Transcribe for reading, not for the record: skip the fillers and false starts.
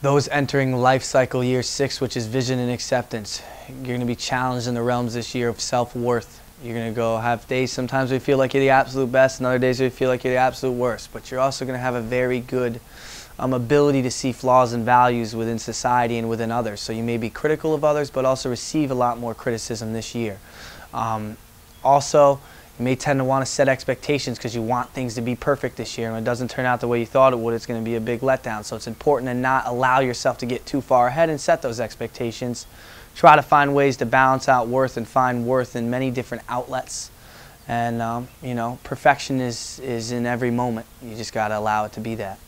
Those entering life cycle year 6, which is vision and acceptance, you're going to be challenged in the realms this year of self-worth. You're going to have days sometimes where you feel like you're the absolute best, and other days where you feel like you're the absolute worst. But you're also going to have a very good ability to see flaws and values within society and within others. So you may be critical of others, but also receive a lot more criticism this year. Also, you may tend to want to set expectations because you want things to be perfect this year, and when it doesn't turn out the way you thought it would, it's going to be a big letdown. So it's important to not allow yourself to get too far ahead and set those expectations. Try to find ways to balance out worth and find worth in many different outlets. And you know, perfection is in every moment. You just got to allow it to be that.